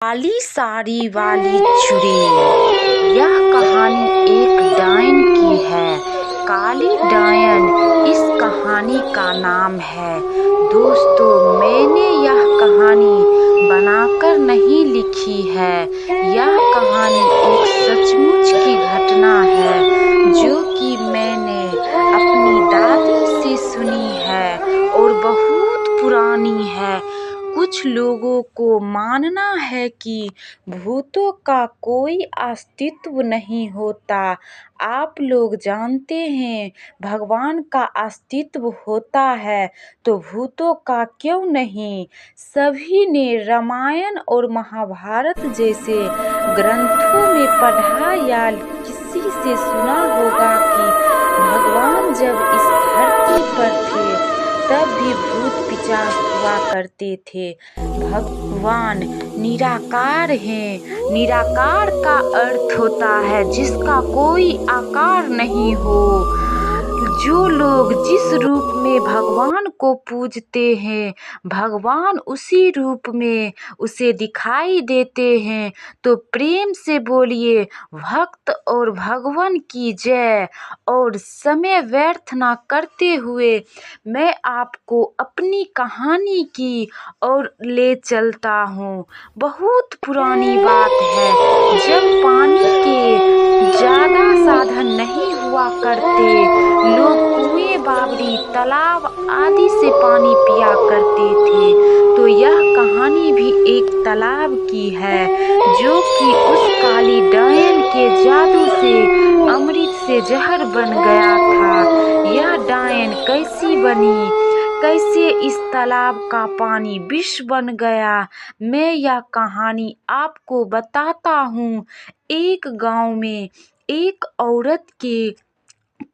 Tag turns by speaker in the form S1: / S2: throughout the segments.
S1: काली साड़ी वाली चुड़ैल। यह कहानी एक डायन की है। काली डायन इस कहानी का नाम है। दोस्तों, मैंने यह कहानी बनाकर नहीं लिखी है। यह कहानी एक सचमुच की घटना है जो कि मैंने अपनी दादी से सुनी है और बहुत पुरानी है। कुछ लोगों को मानना है कि भूतों का कोई अस्तित्व नहीं होता। आप लोग जानते हैं, भगवान का अस्तित्व होता है तो भूतों का क्यों नहीं। सभी ने रामायण और महाभारत जैसे ग्रंथों में पढ़ा या किसी से सुना होगा कि भगवान जब इस धरती पर थे तब भी भूत पिशाच हुआ करते थे। भगवान निराकार हैं। निराकार का अर्थ होता है जिसका कोई आकार नहीं हो। जो लोग जिस रूप में भगवान को पूजते हैं, भगवान उसी रूप में उसे दिखाई देते हैं। तो प्रेम से बोलिए भक्त और भगवान की जय। और समय व्यर्थ ना करते हुए मैं आपको अपनी कहानी की ओर ले चलता हूँ। बहुत पुरानी बात है, जब पानी के ज़्यादा साधन नहीं हुआ करते, लोग कुएं, बावड़ी, तालाब आदि से पानी पिया करते थे। तो यह कहानी भी एक तालाब की है जो कि उस काली डायन के जादू से अमृत से जहर बन गया था। यह डायन कैसी बनी, कैसे इस तालाब का पानी विष बन गया, मैं यह कहानी आपको बताता हूँ। एक गांव में एक औरत के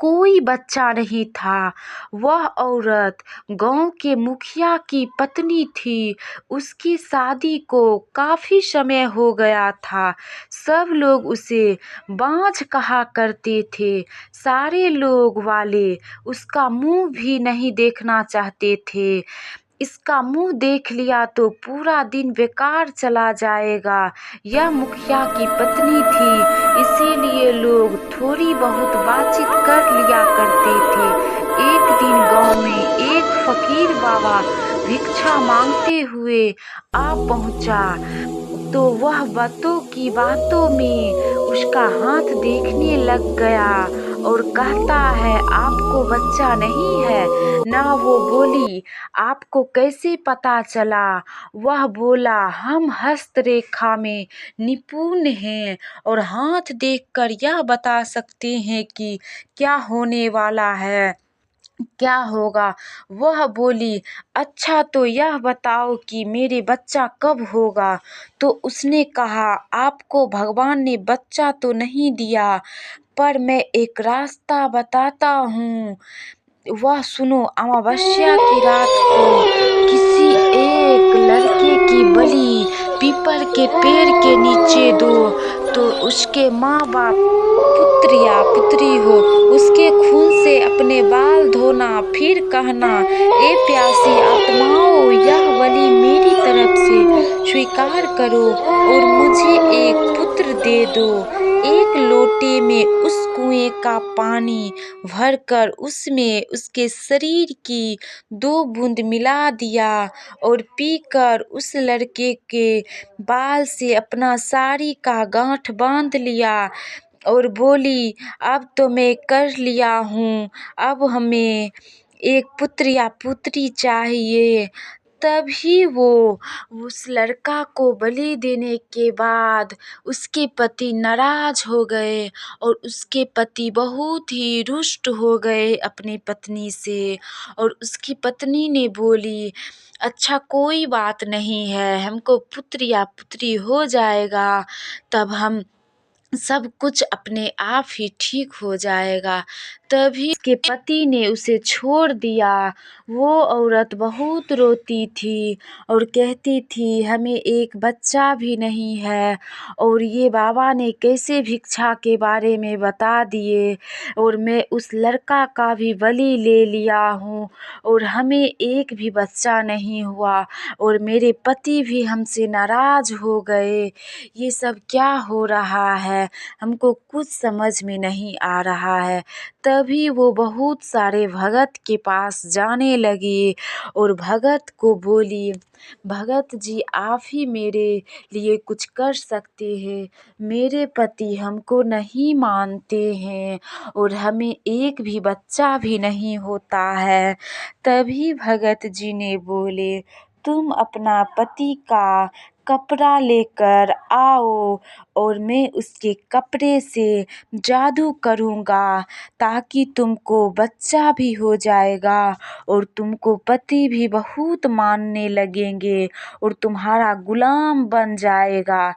S1: कोई बच्चा नहीं था। वह औरत गांव के मुखिया की पत्नी थी। उसकी शादी को काफी समय हो गया था। सब लोग उसे बांझ कहा करते थे। सारे लोग वाले उसका मुंह भी नहीं देखना चाहते थे। इसका मुंह देख लिया तो पूरा दिन बेकार चला जाएगा। यह मुखिया की पत्नी थी, इसीलिए लोग थोड़ी बहुत बातचीत कर लिया करते थे। एक दिन गांव में एक फकीर बाबा भिक्षा मांगते हुए आ पहुंचा तो वह बातों की बातों में उसका हाथ देखने लग गया और कहता है, आपको बच्चा नहीं है ना। वो बोली, आपको कैसे पता चला। वह बोला, हम हस्तरेखा में निपुण हैं और हाथ देखकर यह बता सकते हैं कि क्या होने वाला है, क्या होगा। वह बोली, अच्छा तो यह बताओ कि मेरे बच्चा कब होगा। तो उसने कहा, आपको भगवान ने बच्चा तो नहीं दिया, पर मैं एक रास्ता बताता हूँ। वह सुनो, अमावस्या की रात को किसी एक लड़के की बलि पीपल के पेड़ के नीचे दो, तो उसके माँ बाप पुत्र या पुत्री हो, उसके खून से अपने बाल धोना, फिर कहना, ए प्यासी आत्माओं, यह बलि मेरी तरफ से स्वीकार करो और मुझे एक पुत्र दे दो। एक लोटे में उस कुएं का पानी भरकर उसमें उसके शरीर की 2 बूंद मिला दिया और पीकर उस लड़के के बाल से अपना साड़ी का गांठ बांध लिया और बोली, अब तो मैं कर लिया हूँ, अब हमें एक पुत्र या पुत्री चाहिए। तभी वो उस लड़का को बलि देने के बाद उसके पति नाराज हो गए और उसके पति बहुत ही रुष्ट हो गए अपनी पत्नी से। और उसकी पत्नी ने बोली, अच्छा कोई बात नहीं है, हमको पुत्र या पुत्री हो जाएगा, तब हम सब कुछ अपने आप ही ठीक हो जाएगा। तभी उसके पति ने उसे छोड़ दिया। वो औरत बहुत रोती थी और कहती थी हमें एक बच्चा भी नहीं है और ये बाबा ने कैसे भिक्षा के बारे में बता दिए और मैं उस लड़का का भी बलि ले लिया हूँ और हमें एक भी बच्चा नहीं हुआ और मेरे पति भी हमसे नाराज हो गए। ये सब क्या हो रहा है, हमको कुछ समझ में नहीं आ रहा है। तभी वो बहुत सारे भगत के पास जाने लगी और भगत को बोली, भगत जी आप ही मेरे लिए कुछ कर सकते हैं। मेरे पति हमको नहीं मानते हैं और हमें एक भी बच्चा भी नहीं होता है। तभी भगत जी ने बोले, तुम अपना पति का कपड़ा लेकर आओ और मैं उसके कपड़े से जादू करूँगा ताकि तुमको बच्चा भी हो जाएगा और तुमको पति भी बहुत मानने लगेंगे और तुम्हारा गुलाम बन जाएगा।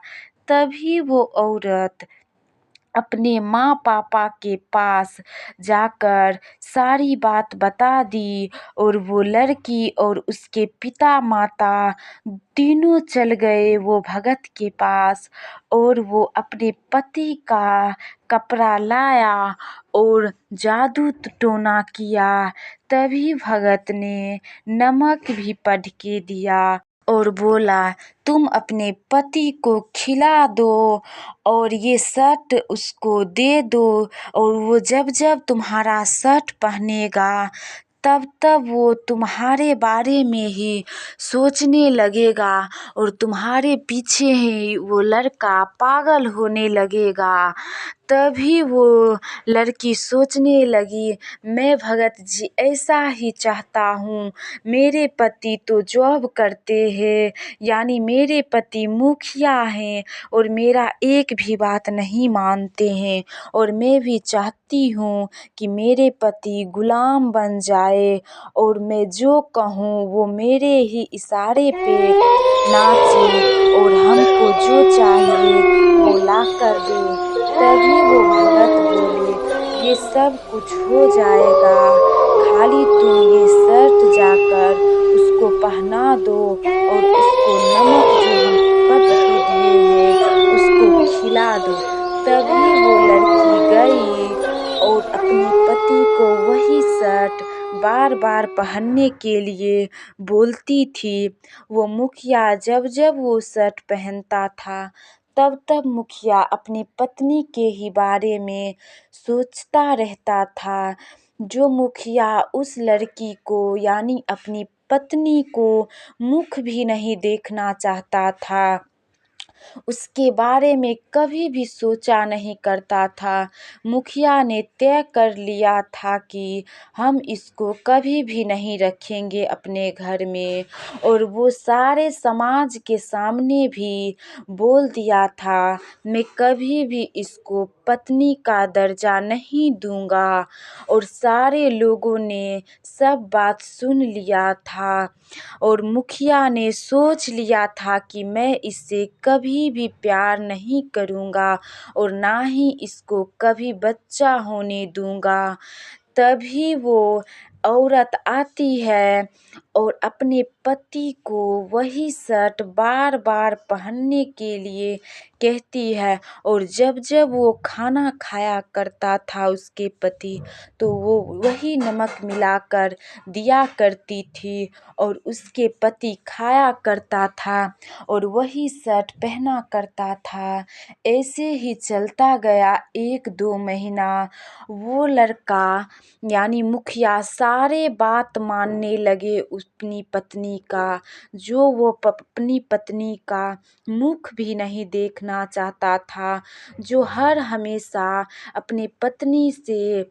S1: तभी वो औरत अपने माँ पापा के पास जाकर सारी बात बता दी और वो लड़की और उसके पिता माता तीनों चल गए वो भगत के पास और वो अपने पति का कपड़ा लाया और जादू टोना किया। तभी भगत ने नमक भी पढ़ के दिया और बोला, तुम अपने पति को खिला दो और ये शर्ट उसको दे दो और वो जब जब तुम्हारा शर्ट पहनेगा तब तब वो तुम्हारे बारे में ही सोचने लगेगा और तुम्हारे पीछे ही वो लड़का पागल होने लगेगा। तभी वो लड़की सोचने लगी, मैं भगत जी ऐसा ही चाहता हूँ। मेरे पति तो जॉब करते हैं, यानी मेरे पति मुखिया हैं और मेरा एक भी बात नहीं मानते हैं और मैं भी चाहती हूँ कि मेरे पति गुलाम बन जाए और मैं जो कहूँ वो मेरे ही इशारे पे नाचे और हमको जो चाहिए वो ला कर दे। तभी वो भगत बोले, ये सब कुछ हो जाएगा, खाली तुम ये शर्ट जाकर उसको पहना दो और उसको नमक जो हम पढ़ के दिए हैं उसको खिला दो। तभी वो लड़की गई और अपने पति को वही शर्ट बार बार पहनने के लिए बोलती थी। वो मुखिया जब जब वो शर्ट पहनता था तब तब मुखिया अपनी पत्नी के ही बारे में सोचता रहता था। जो मुखिया उस लड़की को यानी अपनी पत्नी को मुख भी नहीं देखना चाहता था, उसके बारे में कभी भी सोचा नहीं करता था। मुखिया ने तय कर लिया था कि हम इसको कभी भी नहीं रखेंगे अपने घर में और वो सारे समाज के सामने भी बोल दिया था, मैं कभी भी इसको पत्नी का दर्जा नहीं दूंगा और सारे लोगों ने सब बात सुन लिया था और मुखिया ने सोच लिया था कि मैं इससे कभी भी प्यार नहीं करूँगा और ना ही इसको कभी बच्चा होने दूँगा। तभी वो औरत आती है और अपने पति को वही शर्ट बार बार पहनने के लिए कहती है और जब जब वो खाना खाया करता था उसके पति तो वो वही नमक मिलाकर दिया करती थी और उसके पति खाया करता था और वही शर्ट पहना करता था। ऐसे ही चलता गया 1-2 महीना। वो लड़का यानी मुखिया सारे बात मानने लगे अपनी पत्नी का, जो वो अपनी पत्नी का मुख भी नहीं देखना चाहता था, जो हर हमेशा अपनी पत्नी से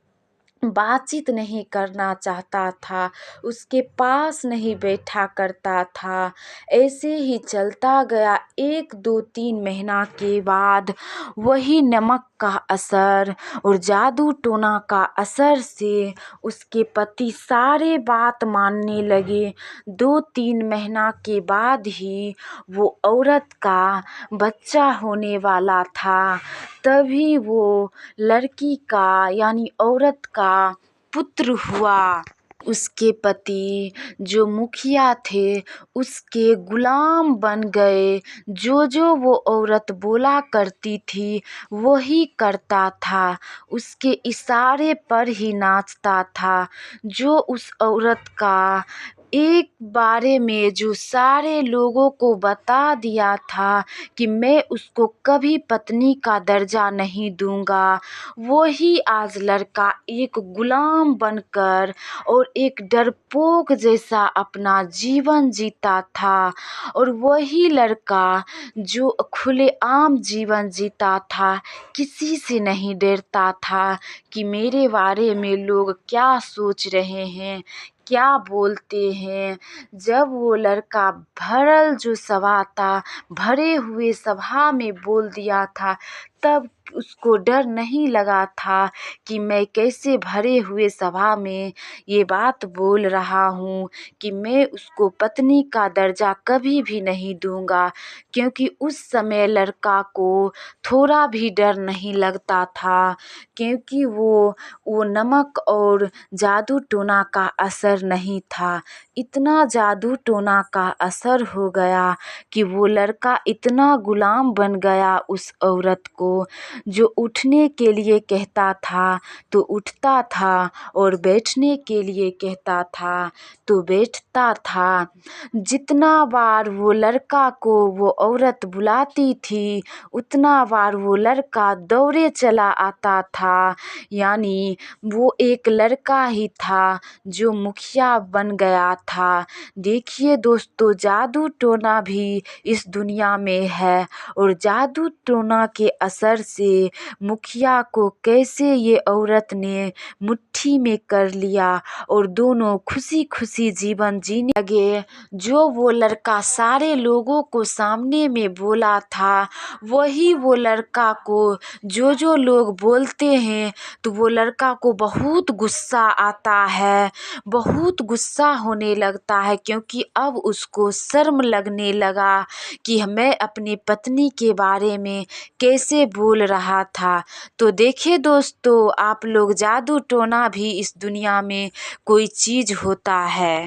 S1: बातचीत नहीं करना चाहता था, उसके पास नहीं बैठा करता था। ऐसे ही चलता गया। 1-2-3 महीना के बाद वही नमक का असर और जादू टोना का असर से उसके पति सारे बात मानने लगे। 2-3 महीना के बाद ही वो औरत का बच्चा होने वाला था। तभी वो लड़की का यानी औरत का पुत्र हुआ। उसके पति जो मुखिया थे उसके गुलाम बन गए। जो वो औरत बोला करती थी वही करता था, उसके इशारे पर ही नाचता था। जो उस औरत का एक बारे में जो सारे लोगों को बता दिया था कि मैं उसको कभी पत्नी का दर्जा नहीं दूंगा, वही आज लड़का एक गुलाम बनकर और एक डरपोक जैसा अपना जीवन जीता था। और वही लड़का जो खुलेआम जीवन जीता था, किसी से नहीं डरता था कि मेरे बारे में लोग क्या सोच रहे हैं, क्या बोलते हैं। जब वो लड़का भरल जो सभा था, भरे हुए सभा में बोल दिया था, तब उसको डर नहीं लगा था कि मैं कैसे भरे हुए सभा में ये बात बोल रहा हूँ कि मैं उसको पत्नी का दर्जा कभी भी नहीं दूंगा। क्योंकि उस समय लड़का को थोड़ा भी डर नहीं लगता था, क्योंकि वो नमक और जादू टोना का असर नहीं था। इतना जादू टोना का असर हो गया कि वो लड़का इतना गुलाम बन गया उस औरत को, जो उठने के लिए कहता था तो उठता था और बैठने के लिए कहता था तो बैठता था। जितना बार वो लड़का को वो औरत बुलाती थी, उतना बार वो लड़का दौड़े चला आता था। यानी वो एक लड़का ही था जो मुखिया बन गया था। देखिए दोस्तों, जादू टोना भी इस दुनिया में है और जादू टोना के असर से मुखिया को कैसे ये औरत ने मुट्ठी में कर लिया और दोनों खुशी खुशी जीवन जीने लगे। जो वो लड़का सारे लोगों को सामने में बोला था, वही वो लड़का को जो लोग बोलते हैं तो वो लड़का को बहुत गुस्सा आता है, बहुत गुस्सा होने लगता है, क्योंकि अब उसको शर्म लगने लगा कि मैं अपनी पत्नी के बारे में कैसे बोल रहा था। तो देखिए दोस्तों, आप लोग, जादू टोना भी इस दुनिया में कोई चीज़ होता है।